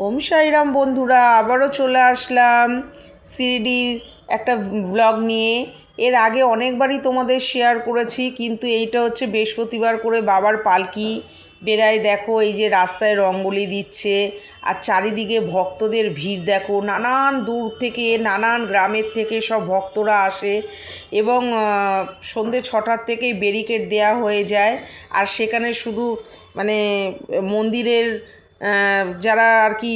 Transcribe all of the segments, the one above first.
ওম সাইরাম বন্ধুরা, আবারও চলে আসলাম শিরডির একটা ব্লগ নিয়ে। এর আগে অনেকবারই তোমাদের শেয়ার করেছি, কিন্তু এইটা হচ্ছে বৃহস্পতিবার করে বাবার পালকি বেরায়। দেখো এই যে রাস্তায় রঙ্গোলি দিচ্ছে, আর চারিদিকে ভক্তদের ভিড় দেখো। নানান দূর থেকে, নানান গ্রামের থেকে সব ভক্তরা আসে এবং সন্ধ্যে 6টার থেকেই ব্যারিকেড দেওয়া হয়ে যায়। আর সেখানে শুধু মানে মন্দিরের যারা আর কি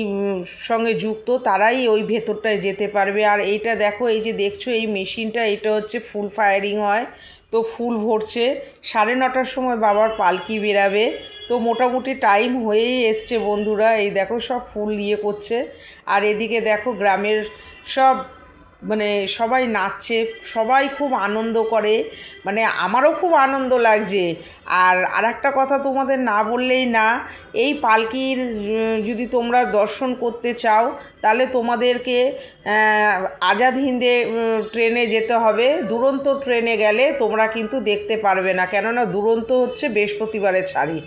সঙ্গে যুক্ত তারাই ওই ভেতরটায় যেতে পারবে। আর এইটা দেখো, এই যে দেখছো এই মেশিনটা, এটা হচ্ছে ফুল ফায়ারিং হয়। তো ফুল ভরছে, 9:30টার সময় বাবার পালকি বেরাবে। তো মোটামুটি টাইম হয়েই এসছে বন্ধুরা। এই দেখো সব ফুল ইয়ে করছে, আর এদিকে দেখো গ্রামের সব মানে সবাই নাচছে, সবাই খুব আনন্দ করে। মানে আমারও খুব আনন্দ লাগছে। আর একটা কথা তোমাদের না বললেই না, এই পালকির যদি তোমরা দর্শন করতে চাও তাহলে তোমাদেরকে আজাদ হিন্দে ট্রেনে যেতে হবে। দুরন্ত ট্রেনে গেলে তোমরা কিন্তু দেখতে পারবে না, কেননা দুরন্ত হচ্ছে বৃহস্পতিবারে ছাড়ে,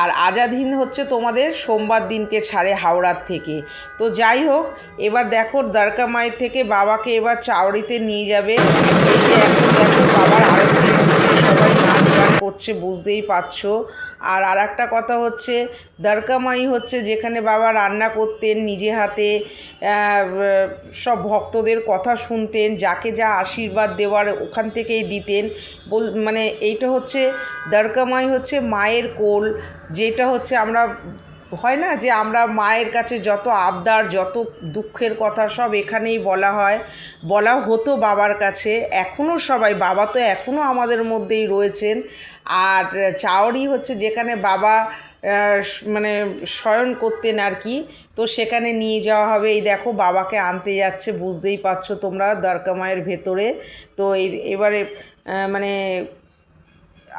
আর আজাদ হিন্দ হচ্ছে তোমাদের সোমবার দিনকে ছাড়ে হাওড়ার থেকে। তো যাই হোক, এবার দেখো দ্বারকা মায়ের থেকে বাবাকে এবার চাওড়িতে নিয়ে যাবে। এই যে এখন দেখো বাবার আরতি হচ্ছে, সবাই নাচ গান করছে, বুঝতেই পারছো। আর একটা কথা হচ্ছে, দ্বারকা মাই হচ্ছে যেখানে বাবা রান্না করতেন নিজে হাতে, সব ভক্তদের কথা শুনতেন, যাকে যা আশীর্বাদ দেওয়ার ওখান থেকেই দিতেন। মানে এইটা হচ্ছে দ্বারকা মাই হচ্ছে মায়ের কোল। যেটা হচ্ছে আমরা হয় না যে আমরা মায়ের কাছে যত আবদার, যত দুঃখের কথা সব এখানেই বলা হতো বাবার কাছে। এখনও সবাই, বাবা তো এখনও আমাদের মধ্যেই রয়েছেন। আর চাওড়ি হচ্ছে যেখানে বাবা মানে শয়ন করতেন আর কি, তো সেখানে নিয়ে যাওয়া হবে। এই দেখো বাবাকে আনতে যাচ্ছে, বুঝতেই পারছো তোমরা, দ্বারকা মায়ের ভেতরে। তো এবারে মানে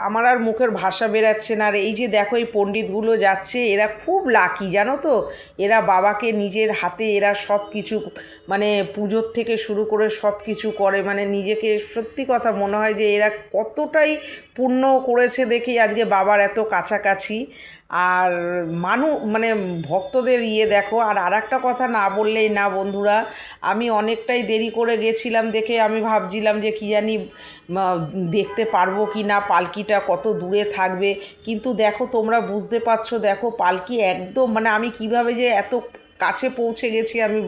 আমার আর মুখের ভাষা বেরাচ্ছে না। আর এই যে দেখো এই পণ্ডিতগুলো যাচ্ছে, এরা খুব লাকি জানো তো। এরা বাবাকে নিজের হাতে এরা সব কিছু মানে পুজোর থেকে শুরু করে সব কিছু করে। মানে নিজেকে সত্যি কথা মনে হয় যে এরা কতটাই পুণ্য করেছে দেখেই আজকে বাবার এত কাছাকাছি। আর মানে ভক্তদের ইয়ে দেখো। আর একটা কথা না বললেই না বন্ধুরা, আমি অনেকটাই দেরি করে গেছিলাম দেখে আমি ভাবছিলাম যে কী জানি দেখতে পারবো কি না, পালকিটা কত দূরে থাকবে। কিন্তু দেখো তোমরা বুঝতে পারছো, দেখো পালকি একদম মানে আমি কিভাবে যে এত কাছে পৌঁছে গেছি আমি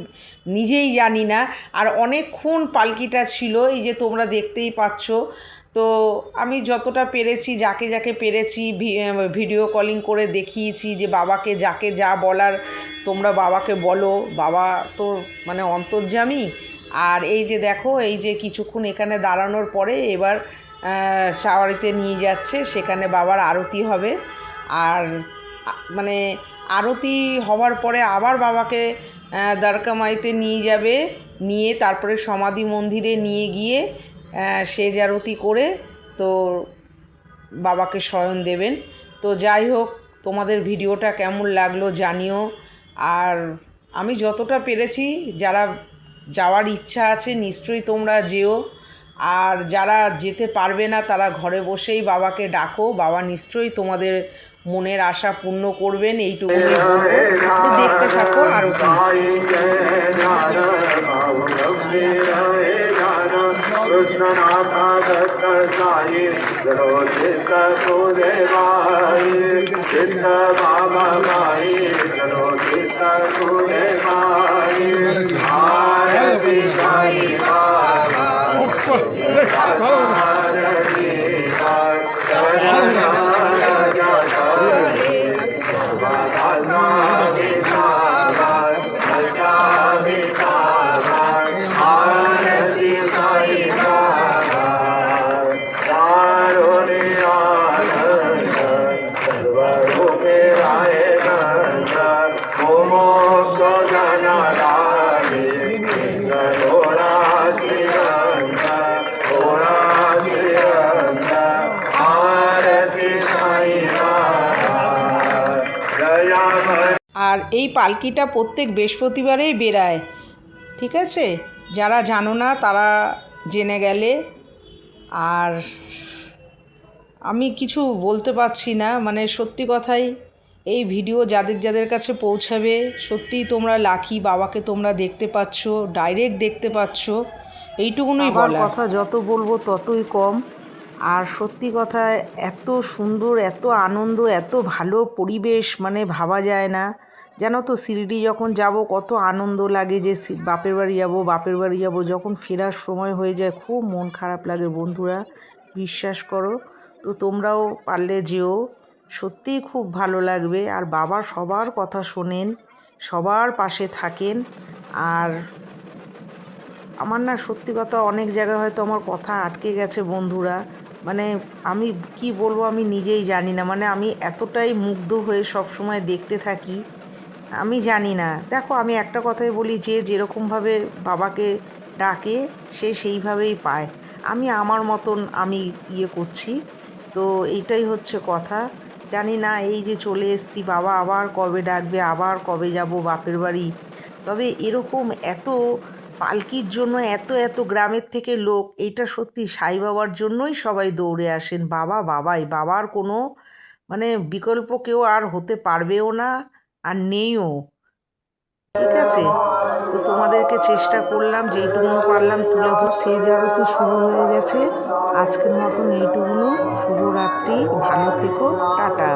নিজেই জানি না। আর অনেকক্ষণ পালকিটা ছিল, এই যে তোমরা দেখতেই পাচ্ছ। তো আমি যতটা পেরেছি, যাকে যাকে পেরেছি ভিডিও কলিং করে দেখিয়েছি যে বাবাকে যাকে যা বলার তোমরা বাবাকে বলো, বাবা তো মানে অন্তর্যামী। আর এই যে দেখো, এই যে কিছুক্ষণ এখানে দাঁড়ানোর পরে এবার চাওয়ারিতে নিয়ে যাচ্ছে, সেখানে বাবার আরতি হবে। আর মানে আরতি হওয়ার পরে আবার বাবাকে দ্বারকা মাইতে নিয়ে যাবে, নিয়ে তারপরে সমাধি মন্দিরে নিয়ে গিয়ে সেজ আরতি করে তো বাবাকে শয়ন দেবেন। তো যাই হোক, তোমাদের ভিডিওটা কেমন লাগলো জানিও। আর আমি যতটা পেরেছি, যারা যাওয়ার ইচ্ছা আছে নিশ্চয়ই তোমরা যেও। আর যারা যেতে পারবে না তারা ঘরে বসেই বাবাকে ডাকো, বাবা নিশ্চয়ই তোমাদের মনের আশা পূর্ণ করবেন, এইটুকুনি বলবো। তো দেখতে থাকো আরতি। আর এই পালকিটা প্রত্যেক বৃহস্পতিবারেই বেরায়, ঠিক আছে? যারা জানো না তারা জেনে গেলে। আর আমি কিছু বলতে পারছি না, মানে সত্যি কথাই এই ভিডিও যাদের যাদের কাছে পৌঁছাবে, সত্যিই তোমরা লাকি, বাবাকে তোমরা দেখতে পাচ্ছ, ডাইরেক্ট দেখতে পাচ্ছ, এইটুকুনই বলার। বাবার কথা যত বলবো ততই কম। আর সত্যি কথা, এত সুন্দর, এত আনন্দ, এত ভালো পরিবেশ, মানে ভাবা যায় না। জানো তো শিরডি যখন যাব কত আনন্দ লাগে যে বাপের বাড়ি যাব, বাপের বাড়ি যাব। যখন ফেরার সময় হয়ে যায় খুব মন খারাপ লাগে বন্ধুরা, বিশ্বাস করো। তো তোমরাও পারলে যেও, সত্যিই খুব ভালো লাগবে। আর বাবা সবার কথা শোনেন, সবার পাশে থাকেন। আর আমার না সত্যি কথা, অনেক জায়গায় হয়তো আমার কথা আটকে গেছে বন্ধুরা, মানে আমি কি বলবো আমি নিজেই জানি না। মানে আমি এতটাই মুগ্ধ হয়ে সব সময় দেখতে থাকি, আমি জানি না। দেখো আমি একটা কথাই বলি, যে যেরকমভাবে বাবাকে ডাকে সে সেইভাবেই পায়। আমি আমার মতন আমি করছি, তো এইটাই হচ্ছে কথা। জানি না এই যে চলে এসেছি, বাবা আবার কবে ডাকবে, আবার কবে যাব বাপের বাড়ি। তবে এরকম এত পালকির জন্য এত এত গ্রামের থেকে লোক, এইটা সত্যি সাই বাবার জন্যই সবাই দৌড়ে আসেন। বাবা বাবাই, বাবার কোনো মানে বিকল্প কেউ আর হতে পারবেও না, আর নেইও। ঠিক আছে, তো তোমাদেরকে চেষ্টা করলাম যেইটুকু পারলাম তুলে ধর। সেই আরতি শুরু হয়ে গেছে, আজকের মতন এইটুকুনো। শুভরাত্রি, ভালো থেকো, টাটা।